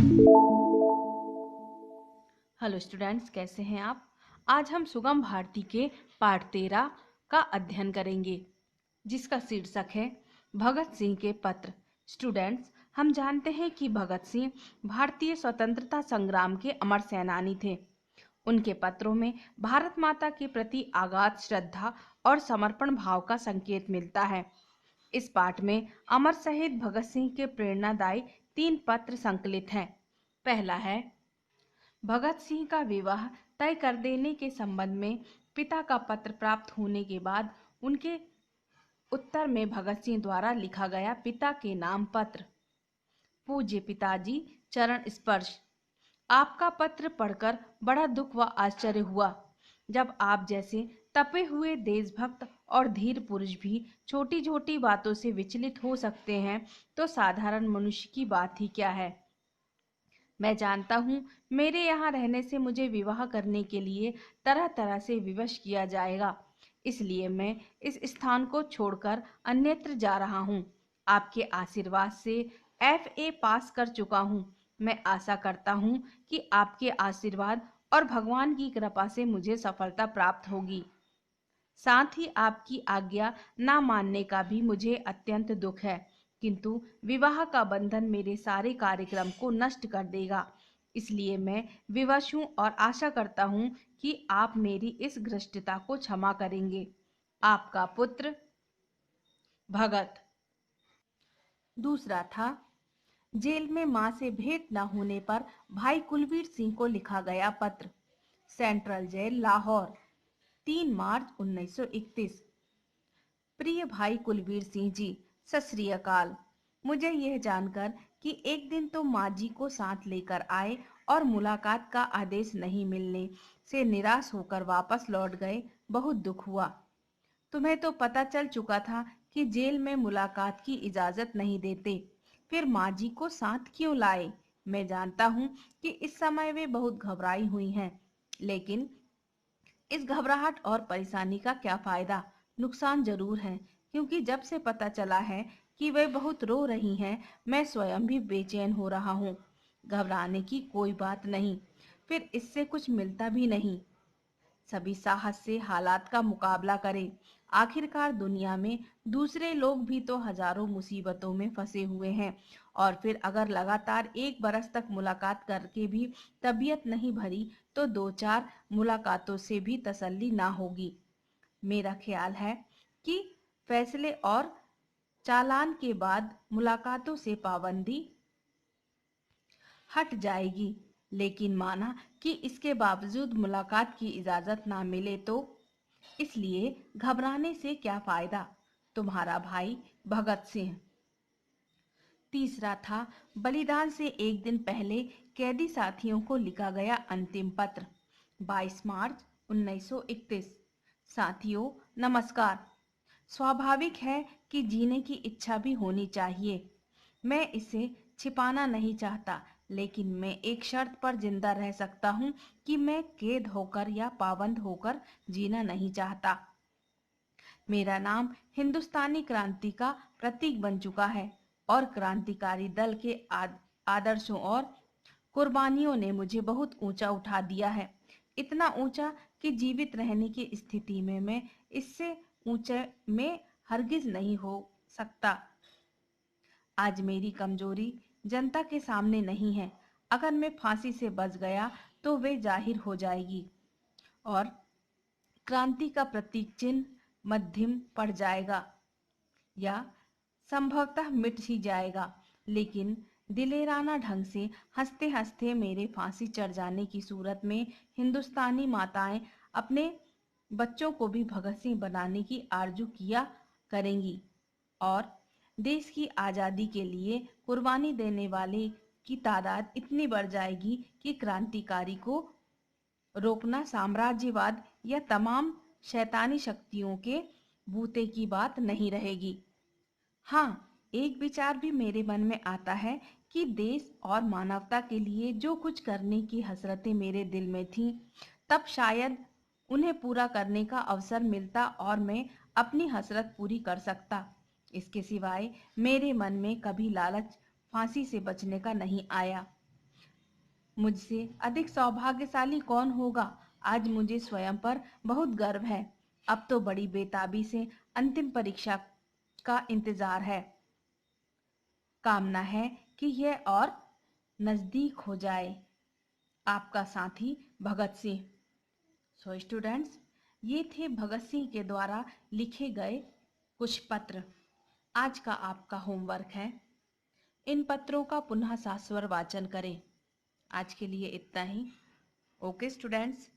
Hello students, कैसे हैं आप। आज हम सुगम भारती के पाठ 13 का अध्ययन करेंगे, जिसका शीर्षक है भगत सिंह के पत्र। स्टूडेंट्स, हम जानते हैं कि भगत सिंह भारतीय स्वतंत्रता संग्राम के अमर सेनानी थे। उनके पत्रों में भारत माता के प्रति अगाध श्रद्धा और समर्पण भाव का संकेत मिलता है। इस पाठ में अमर शहीद भगत सिंह के प्रेरणादायी 3 पत्र संकलित हैं। पहला है, भगत सिंह का विवाह तय कर देने के संबंध में पिता का पत्र प्राप्त होने के बाद उनके उत्तर में भगत सिंह द्वारा लिखा गया पिता के नाम पत्र। पूज्य पिताजी, चरण स्पर्श। आपका पत्र पढ़कर बड़ा दुख व आश्चर्य हुआ। जब आप जैसे तपे हुए देशभक्त और धीर पुरुष भी छोटी छोटी बातों से विचलित हो सकते हैं, तो साधारण मनुष्य की बात ही क्या है। मैं जानता हूँ मेरे यहाँ रहने से मुझे विवाह करने के लिए तरह तरह से विवश किया जाएगा, इसलिए मैं इस स्थान को छोड़कर अन्यत्र जा रहा हूँ। आपके आशीर्वाद से FA पास कर चुका हूँ। मैं आशा करता हूँ कि आपके आशीर्वाद और भगवान की कृपा से मुझे सफलता प्राप्त होगी। साथ ही आपकी आज्ञा ना मानने का भी मुझे अत्यंत दुख है, किंतु विवाह का बंधन मेरे सारे कार्यक्रम को नष्ट कर देगा। इसलिए मैं विवश हूँ और आशा करता हूँ कि आप मेरी इस घृष्टता को क्षमा करेंगे। आपका पुत्र भगत। दूसरा था, जेल में मां से भेंट न होने पर भाई कुलवीर सिंह को लिखा गया पत्र। सेंट्रल जेल, लाहौर, 3 मार्च 1931। प्रिय भाई कुलवीर सिंह जी, सत श्री अकाल। मुझे यह जानकर कि एक दिन तो माँ जी को साथ लेकर आए और मुलाकात का आदेश नहीं मिलने से निराश होकर वापस लौट गए, बहुत दुख हुआ। तुम्हें तो पता चल चुका था कि जेल में मुलाकात की इजाजत नहीं देते, फिर माँ जी को साथ क्यों लाए। मैं जानता हूँ कि इस समय वे बहुत घबराई हुई हैं, लेकिन इस घबराहट और परेशानी का क्या फायदा। नुकसान जरूर है, क्योंकि जब से पता चला है कि वे बहुत रो रही हैं, मैं स्वयं भी बेचैन हो रहा हूँ। घबराने की कोई बात नहीं, फिर इससे कुछ मिलता भी नहीं। सभी साहस से हालात का मुकाबला करें। आखिरकार दुनिया में दूसरे लोग भी तो हजारों मुसीबतों में फंसे हुए हैं, और फिर अगर लगातार 1 बरस तक मुलाकात करके भी तबीयत नहीं भरी, तो 2-4 मुलाकातों से भी तसल्ली ना होगी। मेरा ख्याल है कि फैसले और चालान के बाद मुलाकातों से पाबंदी हट जाएगी, लेकिन माना कि इसके बावजूद मुलाकात की इजाजत ना मिले तो, इसलिए घबराने से क्या फायदा। तुम्हारा भाई भगत सिंह। तीसरा था, बलिदान से एक दिन पहले कैदी साथियों को लिखा गया अंतिम पत्र। 22 मार्च 1931। साथियों, नमस्कार। स्वाभाविक है कि जीने की इच्छा भी होनी चाहिए। मैं इसे छिपाना नहीं चाहता, लेकिन मैं एक शर्त पर जिंदा रह सकता हूँ कि मैं कैद होकर या पाबंद होकर जीना नहीं चाहता। मेरा नाम हिंदुस्तानी क्रांति का प्रतीक बन चुका है, और क्रांतिकारी दल के आदर्शों और कुर्बानियों ने मुझे बहुत ऊंचा उठा दिया है। इतना ऊंचा कि जीवित रहने की स्थिति में मैं इससे ऊंचे में हरगिज नहीं हो सकता। आज मेरी कमजोरी जनता के सामने नहीं है। अगर मैं फांसी से बच गया तो वे जाहिर हो जाएगी, और क्रांति का प्रतीक चिन्ह मध्यम पड़ जाएगा, या संभवतः मिट ही जाएगा। लेकिन दिलेराना ढंग से हंसते हंसते मेरे फांसी चढ़ जाने की सूरत में हिंदुस्तानी माताएं अपने बच्चों को भी भगत सिंह बनाने की आरजू किया करेंगी, और देश की आजादी के लिए कुर्बानी देने वाले की तादाद इतनी बढ़ जाएगी कि क्रांतिकारी को रोकना साम्राज्यवाद या तमाम शैतानी शक्तियों के बूते की बात नहीं रहेगी। हाँ, एक विचार भी मेरे मन में आता है कि देश और मानवता के लिए जो कुछ करने की हसरतें मेरे दिल में थीं, तब शायद उन्हें पूरा करने का अवसर मिलता और मैं अपनी हसरत पूरी कर सकता। इसके सिवाय मेरे मन में कभी लालच फांसी से बचने का नहीं आया। मुझसे अधिक सौभाग्यशाली कौन होगा। आज मुझे स्वयं पर बहुत गर्व है। अब तो बड़ी बेताबी से अंतिम परीक्षा का इंतजार है। कामना है कि यह और नजदीक हो जाए। आपका साथी भगत सिंह। सो स्टूडेंट्स, ये थे भगत सिंह के द्वारा लिखे गए कुछ पत्र। आज का आपका होमवर्क है, इन पत्रों का पुनः सस्वर वाचन करें। आज के लिए इतना ही। Okay students.